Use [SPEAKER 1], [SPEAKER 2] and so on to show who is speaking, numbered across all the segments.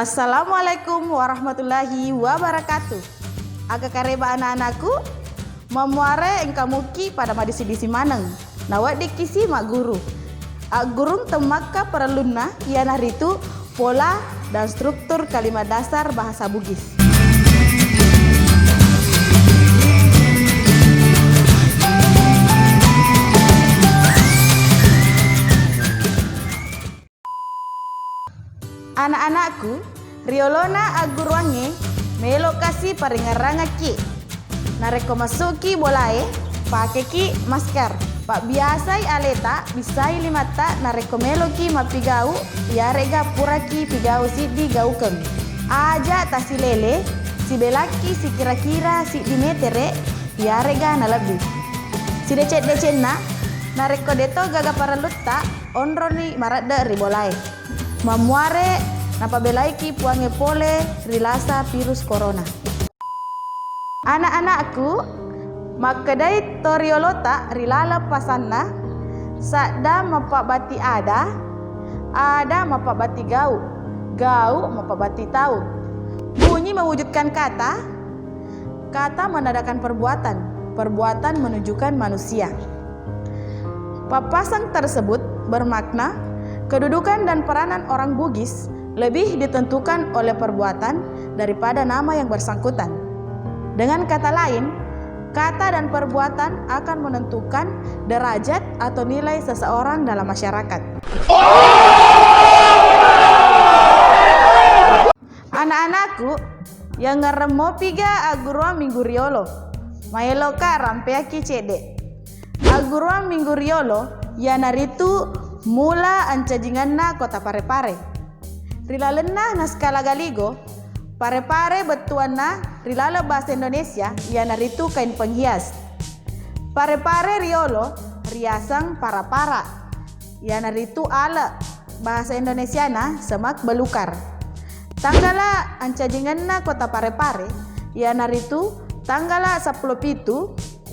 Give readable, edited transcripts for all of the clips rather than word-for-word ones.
[SPEAKER 1] Assalamualaikum warahmatullahi wabarakatuh. Aga kareba anak-anakku, memuare engkamuki pada madisi-disi maneng. Nawak dikisi mak guru. Gurung temaka perluna iana ritu pola dan struktur kalimat dasar bahasa Bugis. Anak-anakku, riolona aguruange melo kasi paringarangaki. Nareko masuki bolae, pakeki masker. Pak biasai aleta bisai limata nareko meloki mapigau yarega puraki pigau sidi gaukem. Aja tasilele si belaki si kira-kira si dimetere yarega nalabi. Si decet-decetna nareko deto gaga paralutta onroni maradda ribolae. Mamuare napa belaiki puange pole rilasa virus corona. Anak-anakku, makadai toriolota rilala pasanna sakda mapabati ada mapabati gau mapabati tahu. Bunyi mewujudkan kata menandakan perbuatan menunjukkan manusia. Papasan tersebut bermakna kedudukan dan peranan orang Bugis lebih ditentukan oleh perbuatan daripada nama yang bersangkutan. Dengan kata lain, kata dan perbuatan akan menentukan derajat atau nilai seseorang dalam masyarakat. Anak-anakku, yang ngeremo piga agurua minggu riolo, maeloka rampeaki cede. Agurua minggu riolo, yanaritu mula ancajinganna kota Parepare. Rilalena naskala galigo, Parepare betuanna rilala bahasa Indonesia yanaritu kain penghias. Parepare riolo riasang para-para yanaritu ala bahasa Indonesiana semak belukar. Tanggala ancajinganna kota Parepare yanaritu tanggala 17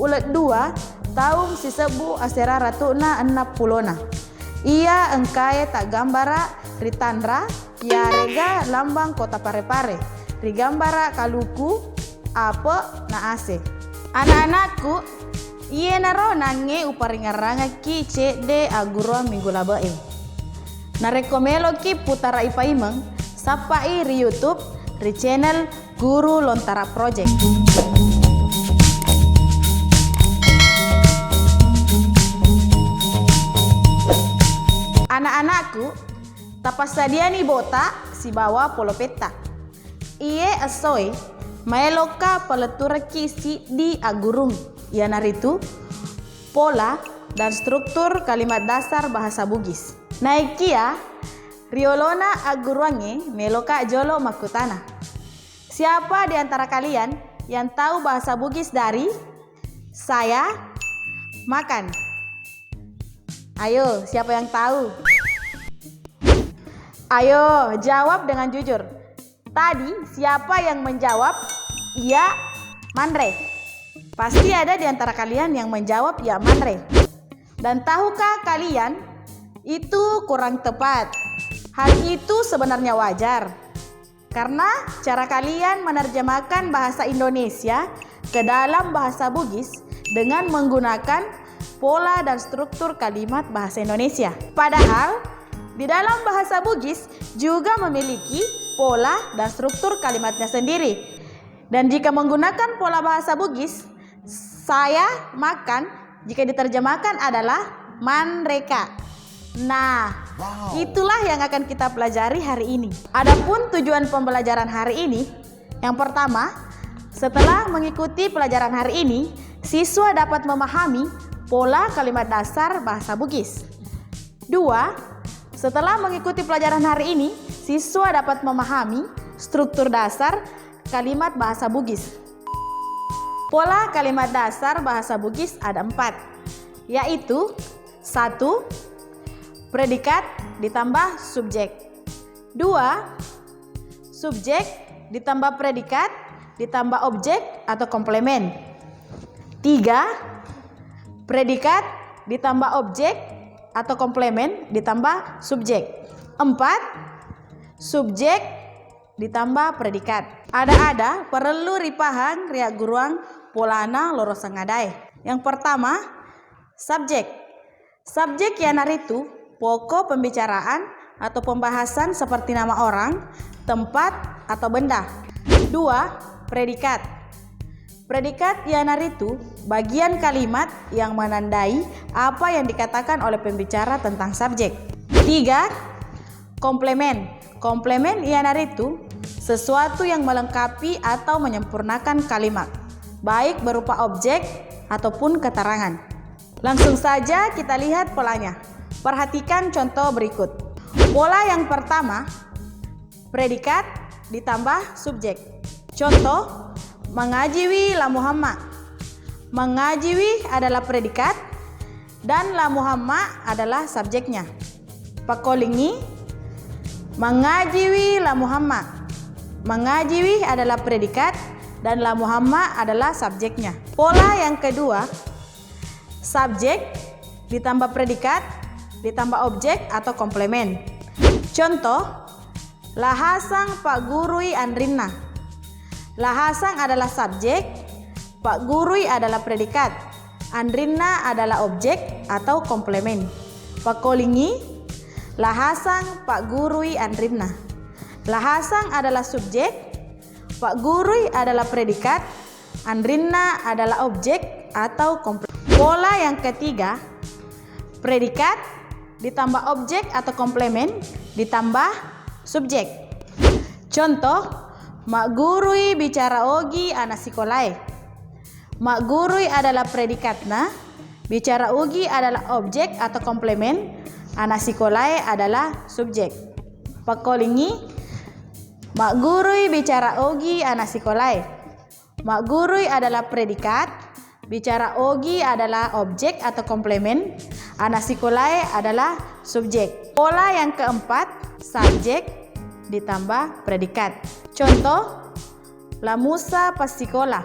[SPEAKER 1] ulet 2 tahun sisebu asera ratuna 60na. Ia engkae tak gambara ritandra ya rega lambang kota Parepare rigambara kaluku apa naase. Anak-anakku, iye naro nange uparingaranga ki cede agurua minggu labae. Narekomelo ki putara ipaimeng sapai ri YouTube ri channel Guru Lontara Project. Anak-anakku, tapasadiani bota si bawa polopeta. Iye asoi maeloka peleturaki si di agurung yanaritu pola dan struktur kalimat dasar bahasa Bugis. Naikia riolona aguruange meloka jolo makutana. Siapa di antara kalian yang tahu bahasa Bugis dari saya makan? Ayo, siapa yang tahu? Ayo, jawab dengan jujur. Tadi siapa yang menjawab? Iya, Manre. Pasti ada di antara kalian yang menjawab ya Manre. Dan tahukah kalian itu kurang tepat? Hal itu sebenarnya wajar. Karena cara kalian menerjemahkan bahasa Indonesia ke dalam bahasa Bugis dengan menggunakan pola dan struktur kalimat bahasa Indonesia. Padahal di dalam bahasa Bugis juga memiliki pola dan struktur kalimatnya sendiri. Dan jika menggunakan pola bahasa Bugis, saya makan jika diterjemahkan adalah manreka. Nah, itulah yang akan kita pelajari hari ini. Adapun tujuan pembelajaran hari ini, yang pertama, setelah mengikuti pelajaran hari ini, siswa dapat memahami pola kalimat dasar bahasa Bugis. 2. Setelah mengikuti pelajaran hari ini, siswa dapat memahami struktur dasar kalimat bahasa Bugis. Pola kalimat dasar bahasa Bugis ada 4, yaitu 1. Predikat ditambah subjek. 2. Subjek ditambah predikat ditambah objek atau komplemen. 3. Predikat ditambah objek atau komplemen ditambah subjek. 4. Subjek ditambah predikat. Ada perlu ripahang riak guruang polana lorosan ngadai. Yang pertama, subjek. Subjek yana ritu pokok pembicaraan atau pembahasan seperti nama orang, tempat, atau benda. 2. Predikat. Predikat yana ritu bagian kalimat yang menandai apa yang dikatakan oleh pembicara tentang subjek. 3. Komplemen. Komplemen yana ritu sesuatu yang melengkapi atau menyempurnakan kalimat, baik berupa objek ataupun keterangan. Langsung saja kita lihat polanya. Perhatikan contoh berikut. Pola yang pertama, predikat ditambah subjek. Contoh, mengajiwi la Muhammad. Mengajiwi adalah predikat dan la Muhammad adalah subjeknya. Pakolingi, mengajiwi la Muhammad. Mengajiwi adalah predikat dan la Muhammad adalah subjeknya. Pola yang kedua, subjek ditambah predikat ditambah objek atau komplemen. Contoh, lahasang Pak Gurui Andrina. Lahasang adalah subjek, Pak Gurui adalah predikat, Andrina adalah objek atau komplemen. Pakolingi, lahasang Pak Gurui Andrina. Lahasang adalah subjek, Pak Gurui adalah predikat, Andrina adalah objek atau komplemen. Pola yang ketiga, predikat ditambah objek atau komplemen ditambah subjek. Contoh, mak gurui bicara ogi anak sekolai. Mak gurui adalah predikatna, bicara ugi adalah objek atau komplemen, anak sekolai adalah subjek. Pakolingi, mak gurui bicara ogi anak sekolai. Mak gurui adalah predikat, bicara ogi adalah objek atau komplemen, anak sekolai adalah subjek. Pola yang keempat, subjek ditambah predikat. Contoh, la Musa pas sekolah.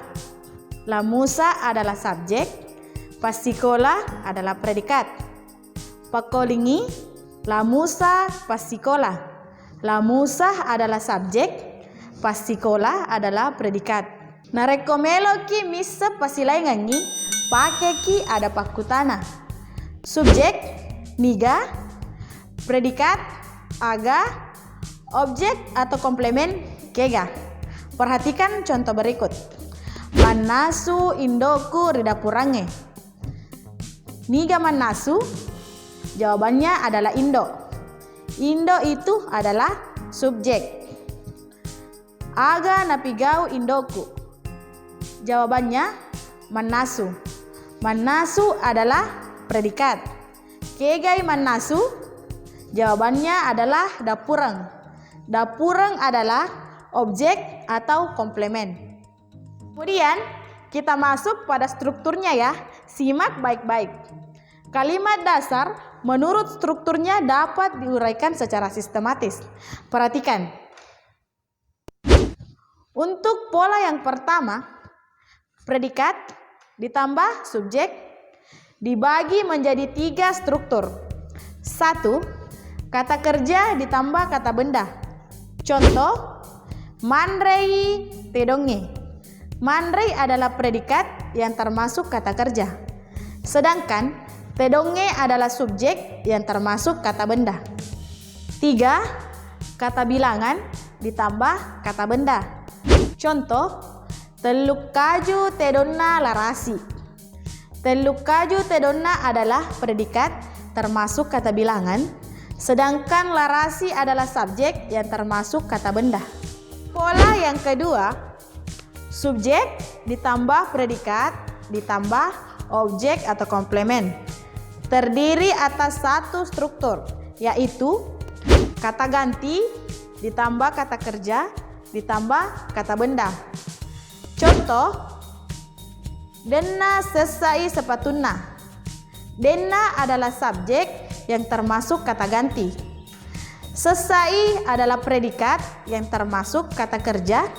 [SPEAKER 1] La Musa adalah subjek, pas sekolah adalah predikat. Pakolingi, la Musa pas sekolah. La Musa adalah subjek, pas sekolah adalah predikat. Narekomelo ki misa pasilai ngangi pake ki ada pakutana. Subjek niga, predikat aga, objek atau komplemen kega. Perhatikan contoh berikut. Manasu indoku ridapurange. Niga manasu, jawabannya adalah indo. Indo itu adalah subjek. Aga napigau indoku, jawabannya manasu. Manasu adalah predikat. Kegai manasu, jawabannya adalah dapureng. Dapureng adalah objek atau komplemen. Kemudian kita masuk pada strukturnya ya. Simak baik-baik. Kalimat dasar menurut strukturnya dapat diuraikan secara sistematis. Perhatikan. Untuk pola yang pertama, predikat ditambah subjek dibagi menjadi 3 struktur. 1. Kata kerja ditambah kata benda. Contoh, mandrei tedonge. Mandrei adalah predikat yang termasuk kata kerja. Sedangkan tedonge adalah subjek yang termasuk kata benda. 3. Kata bilangan ditambah kata benda. Contoh, teluk kaju tedonna larasi. Teluk kaju tedonna adalah predikat termasuk kata bilangan, sedangkan larasi adalah subjek yang termasuk kata benda. Pola yang kedua, subjek ditambah predikat ditambah objek atau komplemen. Terdiri atas 1 struktur, yaitu kata ganti ditambah kata kerja ditambah kata benda. Contoh, denna sesai sepatuna. Denna adalah subjek yang termasuk kata ganti. Sesai adalah predikat yang termasuk kata kerja.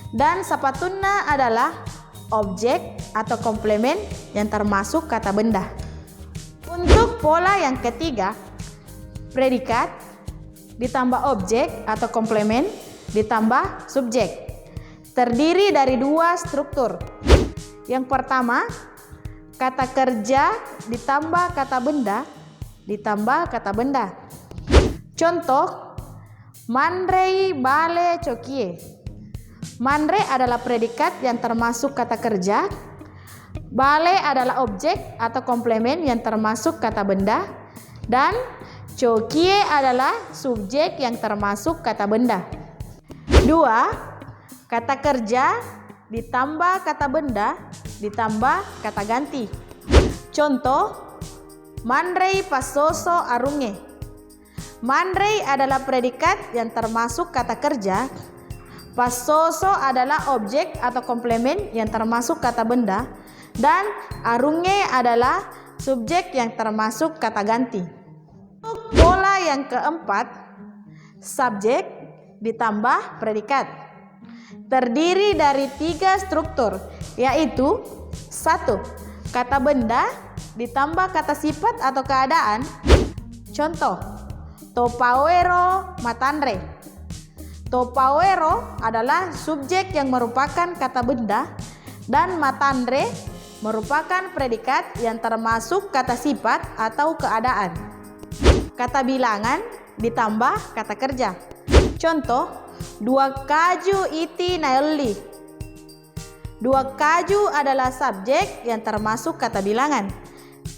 [SPEAKER 1] Dan sepatuna adalah objek atau komplemen yang termasuk kata benda. Untuk pola yang ketiga, predikat ditambah objek atau komplemen ditambah subjek. Terdiri dari dua struktur. Yang pertama, kata kerja ditambah kata benda ditambah kata benda. Contoh, Mandrei bale cokie. Mandrei adalah predikat yang termasuk kata kerja. Bale adalah objek atau komplemen yang termasuk kata benda. Dan cokie adalah subjek yang termasuk kata benda. 2. Kata kerja ditambah kata benda ditambah kata ganti. Contoh, Mandrei pasoso arunge. Mandrei adalah predikat yang termasuk kata kerja. Pasoso adalah objek atau komplemen yang termasuk kata benda. Dan arunge adalah subjek yang termasuk kata ganti. Untuk pola yang keempat, subjek ditambah predikat. Terdiri dari 3 struktur, yaitu 1. Kata benda ditambah kata sifat atau keadaan. Contoh, Topawero matandre. Topawero adalah subjek yang merupakan kata benda dan matandre merupakan predikat yang termasuk kata sifat atau keadaan. Kata bilangan ditambah kata kerja. Contoh, 2 kaju iti naeli. 2 kaju adalah subjek yang termasuk kata bilangan.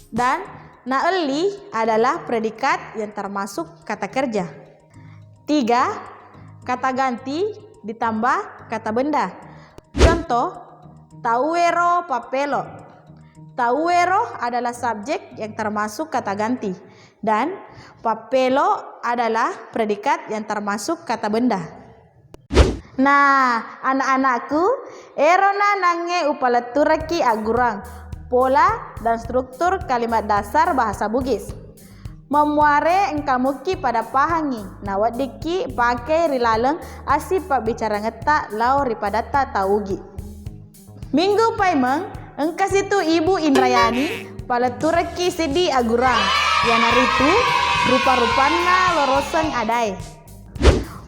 [SPEAKER 1] Dan naeli adalah predikat yang termasuk kata kerja. 3. Kata ganti ditambah kata benda. Contoh, tauero papelo. Tauero adalah subjek yang termasuk kata ganti. Dan papelo adalah predikat yang termasuk kata benda. Nah, anak-anakku, erona nange upalaturaki agurang pola dan struktur kalimat dasar bahasa Bugis. Memuare engkamuki pada pahangi, nawat diki pakai rilaleng asip pak bicara ngetak lau ripadata taugi. Minggu paimeng, engkas itu Ibu Indrayani palaturaki sedi agurang, yang haritu rupa-rupana lorosan adai.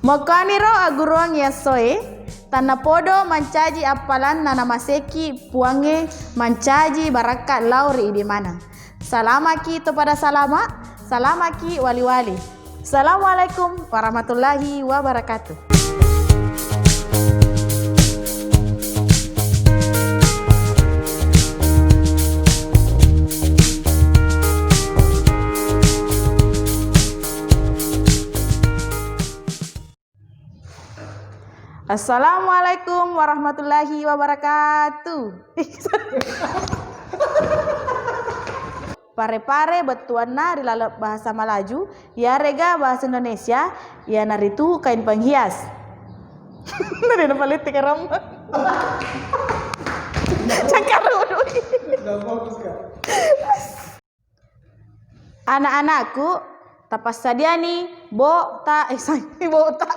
[SPEAKER 1] Mokaniro agurang yasoe, tanah podo mancaji apalan nana maseki puange mancaji barakat lauri di mana. Salamaki itu pada salama, salamaki wali-wali. Assalamualaikum warahmatullahi wabarakatuh. Assalamualaikum warahmatullahi wabarakatuh. Pare-pare betuana rilalap bahasa Malaju, ya rega bahasa Indonesia, ya naritu kain penghias. Nari na politik ram. Cangkaru. Anak-anakku, tapas sadiani, bo ta, bo ta.